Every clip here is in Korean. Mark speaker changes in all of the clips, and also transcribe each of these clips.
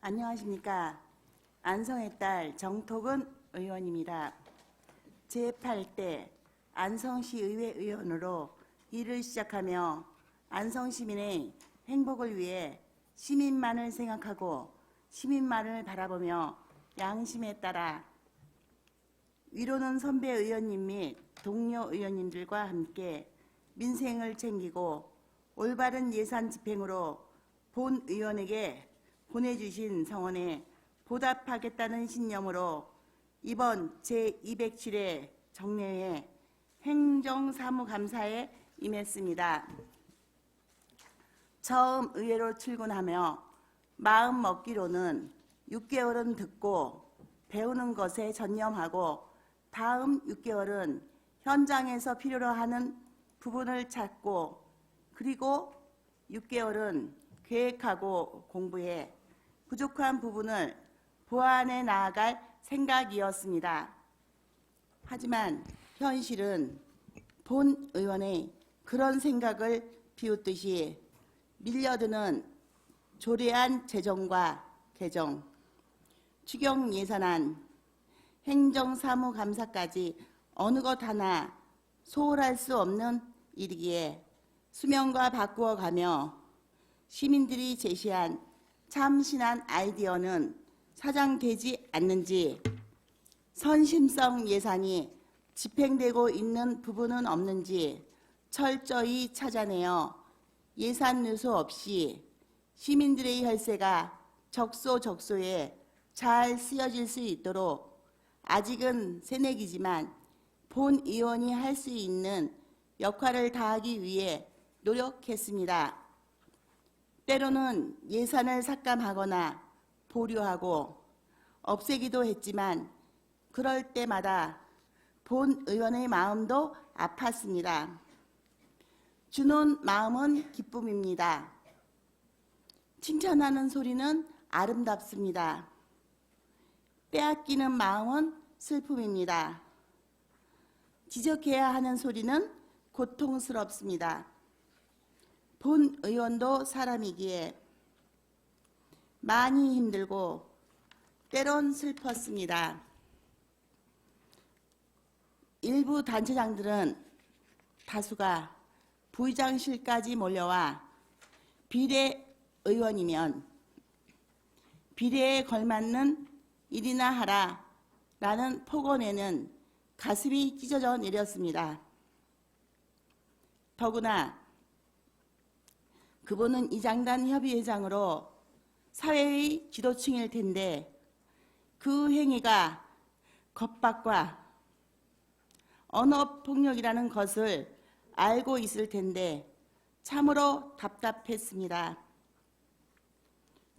Speaker 1: 안녕하십니까. 안성의 딸 정톡은 의원입니다. 제8대 안성시의회 의원으로 일을 시작하며 안성시민의 행복을 위해 시민만을 생각하고 시민만을 바라보며 양심에 따라 위로는 선배 의원님 및 동료 의원님들과 함께 민생을 챙기고 올바른 예산 집행으로 본 의원에게 보내주신 성원에 보답하겠다는 신념으로 이번 제207회 정례회 행정사무감사에 임했습니다. 처음 의회로 출근하며 마음 먹기로는 6개월은 듣고 배우는 것에 전념하고 다음 6개월은 현장에서 필요로 하는 부분을 찾고 그리고 6개월은 계획하고 공부해 부족한 부분을 보완해 나아갈 생각이었습니다. 하지만 현실은 본 의원의 그런 생각을 비웃듯이 밀려드는 조례안 제정과 개정, 추경 예산안, 행정사무감사까지 어느 것 하나 소홀할 수 없는 일이기에 수명과 바꾸어가며 시민들이 제시한 참신한 아이디어는 사장되지 않는지, 선심성 예산이 집행되고 있는 부분은 없는지 철저히 찾아내어 예산 누수 없이 시민들의 혈세가 적소적소에 잘 쓰여질 수 있도록 아직은 새내기지만 본 의원이 할 수 있는 역할을 다하기 위해 노력했습니다. 때로는 예산을 삭감하거나 보류하고 없애기도 했지만 그럴 때마다 본 의원의 마음도 아팠습니다. 주는 마음은 기쁨입니다. 칭찬하는 소리는 아름답습니다. 빼앗기는 마음은 슬픔입니다. 지적해야 하는 소리는 고통스럽습니다. 본 의원도 사람이기에 많이 힘들고 때론 슬펐습니다. 일부 단체장들은 다수가 부의장실까지 몰려와 비례 의원이면 비례에 걸맞는 일이나 하라라는 폭언에는 가슴이 찢어져 내렸습니다. 더구나 그분은 이장단 협의회장으로 사회의 지도층일 텐데 그 행위가 겁박과 언어폭력이라는 것을 알고 있을 텐데 참으로 답답했습니다.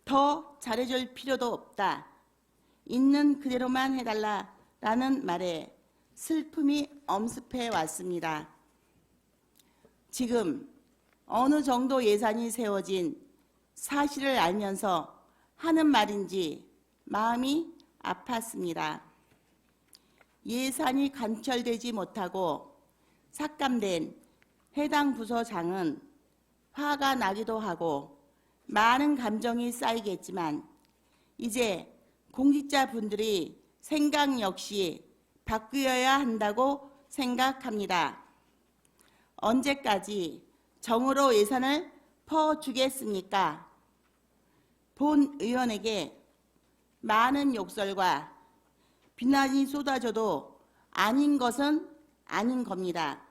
Speaker 1: 더 잘해줄 필요도 없다. 있는 그대로만 해달라라는 말에 슬픔이 엄습해 왔습니다. 지금 어느 정도 예산이 세워진 사실을 알면서 하는 말인지 마음이 아팠습니다. 예산이 간철되지 못하고 삭감된 해당 부서장은 화가 나기도 하고 많은 감정이 쌓이겠지만 이제 공직자분들이 생각 역시 바뀌어야 한다고 생각합니다. 언제까지 정으로 예산을 퍼주겠습니까? 본 의원에게 많은 욕설과 비난이 쏟아져도 아닌 것은 아닌 겁니다.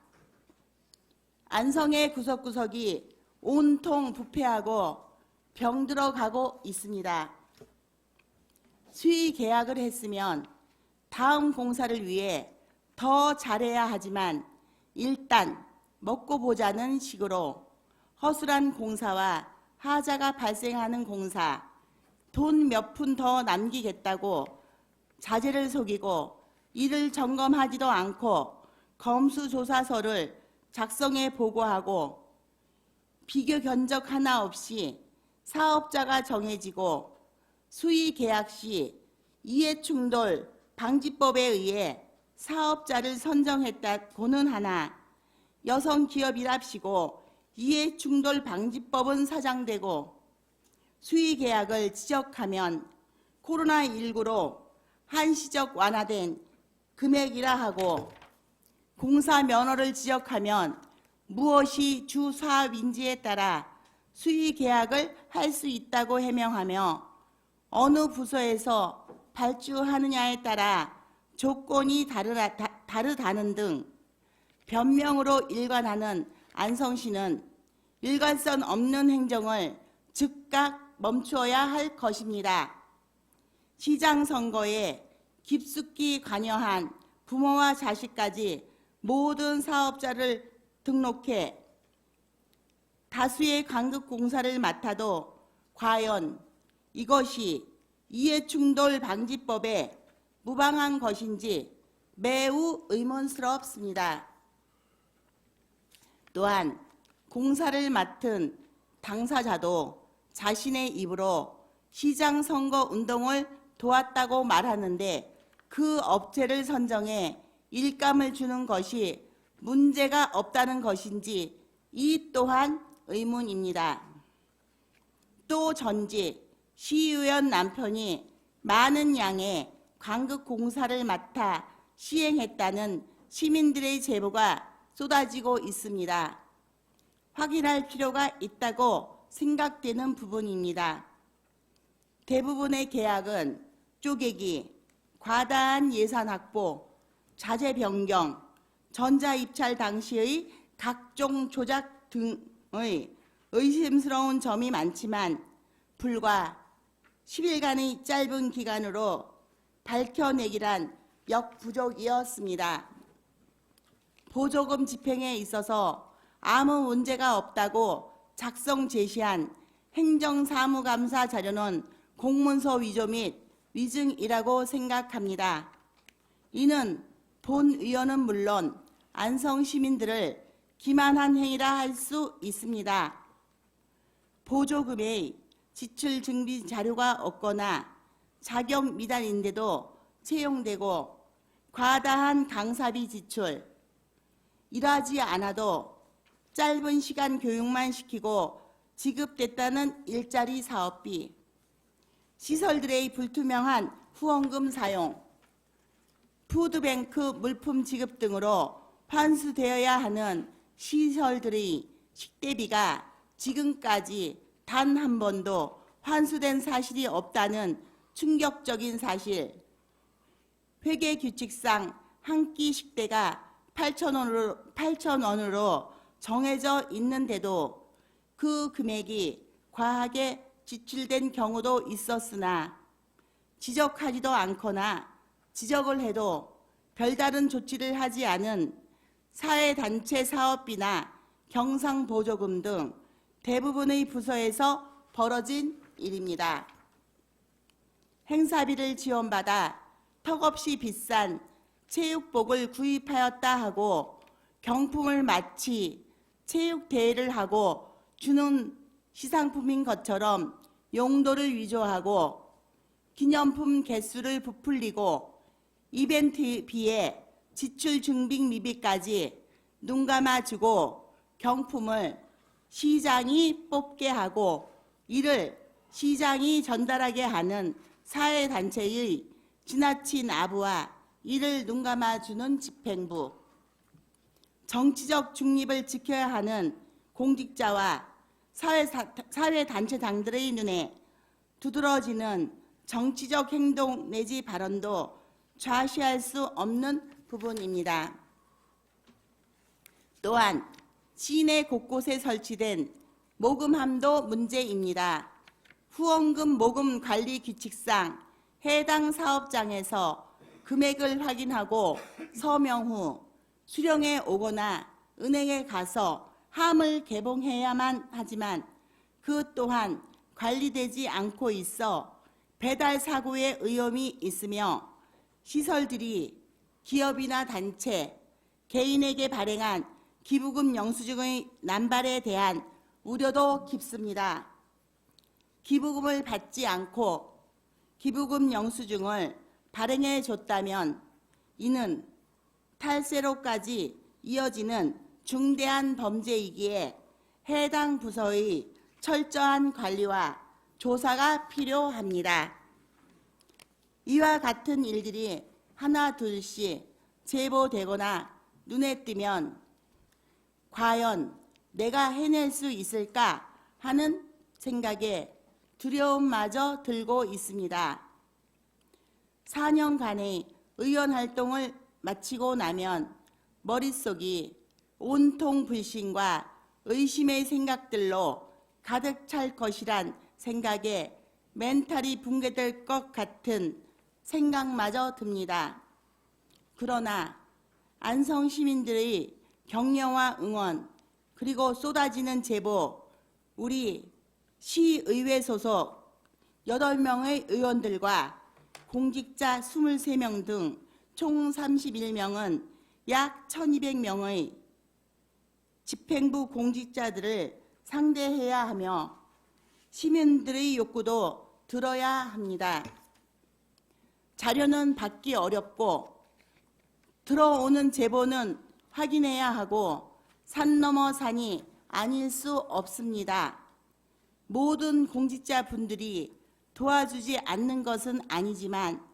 Speaker 1: 안성의 구석구석이 온통 부패하고 병들어가고 있습니다. 수의 계약을 했으면 다음 공사를 위해 더 잘해야 하지만 일단 먹고 보자는 식으로 허술한 공사와 하자가 발생하는 공사, 돈 몇 푼 더 남기겠다고 자재를 속이고 이를 점검하지도 않고 검수조사서를 작성해 보고하고 비교 견적 하나 없이 사업자가 정해지고 수의 계약 시 이해충돌 방지법에 의해 사업자를 선정했다고는 하나 여성기업이랍시고 이해충돌 방지법은 사장되고 수의 계약을 지적하면 코로나19로 한시적 완화된 금액이라 하고, 공사 면허를 지적하면 무엇이 주 사업인지에 따라 수의 계약을 할 수 있다고 해명하며, 어느 부서에서 발주하느냐에 따라 조건이 다르다는 등 변명으로 일관하는 안성시는 일관성 없는 행정을 즉각 멈추어야 할 것입니다. 시장 선거에 깊숙이 관여한 부모와 자식까지 모든 사업자를 등록해 다수의 관급공사를 맡아도 과연 이것이 이해충돌 방지법에 무방한 것인지 매우 의문스럽습니다. 또한 공사를 맡은 당사자도 자신의 입으로 시장 선거 운동을 도왔다고 말하는데, 그 업체를 선정해 일감을 주는 것이 문제가 없다는 것인지 이 또한 의문입니다. 또 전직 시의원 남편이 많은 양의 관급공사를 맡아 시행했다는 시민들의 제보가 쏟아지고 있습니다. 확인할 필요가 있다고 생각되는 부분입니다. 대부분의 계약은 쪼개기, 과다한 예산 확보, 자재 변경, 전자입찰 당시의 각종 조작 등의 의심스러운 점이 많지만 불과 10일간의 짧은 기간으로 밝혀내기란 역부족이었습니다. 보조금 집행에 있어서 아무 문제가 없다고 작성 제시한 행정사무감사 자료는 공문서 위조 및 위증이라고 생각합니다. 이는 본 의원은 물론 안성 시민들을 기만한 행위라 할 수 있습니다. 보조금의 지출 증빙 자료가 없거나 자격 미달인데도 채용되고, 과다한 강사비 지출, 일하지 않아도 짧은 시간 교육만 시키고 지급됐다는 일자리 사업비, 시설들의 불투명한 후원금 사용, 푸드뱅크 물품 지급 등으로 환수되어야 하는 시설들의 식대비가 지금까지 단 한 번도 환수된 사실이 없다는 충격적인 사실, 회계규칙상 한 끼 식대가 8,000원으로 정해져 있는데도 그 금액이 과하게 지출된 경우도 있었으나, 지적하지도 않거나 지적을 해도 별다른 조치를 하지 않은 사회단체 사업비나 경상보조금 등 대부분의 부서에서 벌어진 일입니다. 행사비를 지원받아 턱없이 비싼 체육복을 구입하였다 하고 경품을 마치 체육대회를 하고 주는 시상품인 것처럼 용도를 위조하고 기념품 개수를 부풀리고 이벤트비에 지출 증빙 미비까지 눈감아주고 경품을 시장이 뽑게 하고 이를 시장이 전달하게 하는 사회단체의 지나친 아부와 이를 눈감아주는 집행부, 정치적 중립을 지켜야 하는 공직자와 사회단체장들의 눈에 두드러지는 정치적 행동 내지 발언도 좌시할 수 없는 부분입니다. 또한 시내 곳곳에 설치된 모금함도 문제입니다. 후원금 모금 관리 규칙상 해당 사업장에서 금액을 확인하고 서명 후 수령에 오거나 은행에 가서 함을 개봉해야만 하지만 그 또한 관리되지 않고 있어 배달 사고의 위험이 있으며 시설들이 기업이나 단체, 개인에게 발행한 기부금 영수증의 남발에 대한 우려도 깊습니다. 기부금을 받지 않고 기부금 영수증을 발행해 줬다면 이는 탈세로까지 이어지는 중대한 범죄이기에 해당 부서의 철저한 관리와 조사가 필요합니다. 이와 같은 일들이 하나 둘씩 제보되거나 눈에 띄면 과연 내가 해낼 수 있을까 하는 생각에 두려움마저 들고 있습니다. 4년간의 의원 활동을 마치고 나면 머릿속이 온통 불신과 의심의 생각들로 가득 찰 것이란 생각에 멘탈이 붕괴될 것 같은 생각마저 듭니다. 그러나 안성 시민들의 격려와 응원 그리고 쏟아지는 제보, 우리 시의회 소속 8명의 의원들과 공직자 23명 등 총 31명은 약 1200명의 집행부 공직자들을 상대해야 하며 시민들의 욕구도 들어야 합니다. 자료는 받기 어렵고 들어오는 제보는 확인해야 하고 산 넘어 산이 아닐 수 없습니다. 모든 공직자분들이 도와주지 않는 것은 아니지만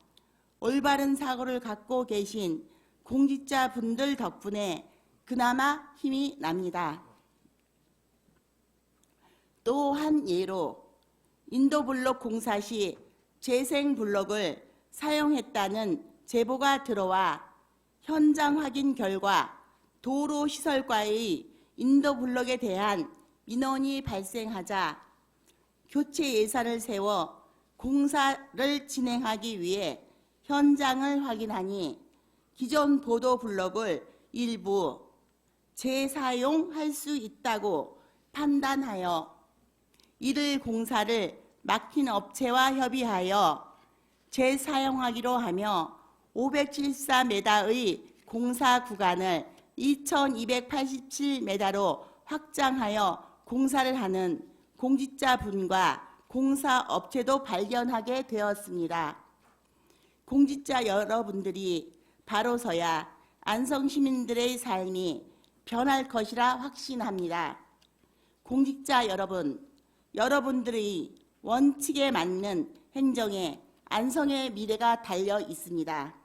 Speaker 1: 올바른 사고를 갖고 계신 공직자분들 덕분에 그나마 힘이 납니다. 또 한 예로 인도블록 공사 시 재생블록을 사용했다는 제보가 들어와 현장 확인 결과 도로시설과의 인도블록에 대한 민원이 발생하자 교체 예산을 세워 공사를 진행하기 위해 현장을 확인하니 기존 보도블록을 일부 재사용할 수 있다고 판단하여 이를 공사를 맡긴 업체와 협의하여 재사용하기로 하며 574m의 공사 구간을 2287m로 확장하여 공사를 하는 공직자분과 공사업체도 발견하게 되었습니다. 공직자 여러분들이 바로서야 안성 시민들의 삶이 변할 것이라 확신합니다. 공직자 여러분, 여러분들의 원칙에 맞는 행정에 안성의 미래가 달려 있습니다.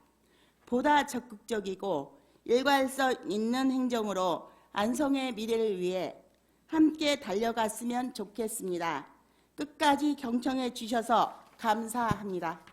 Speaker 1: 보다 적극적이고 일관성 있는 행정으로 안성의 미래를 위해 함께 달려갔으면 좋겠습니다. 끝까지 경청해 주셔서 감사합니다.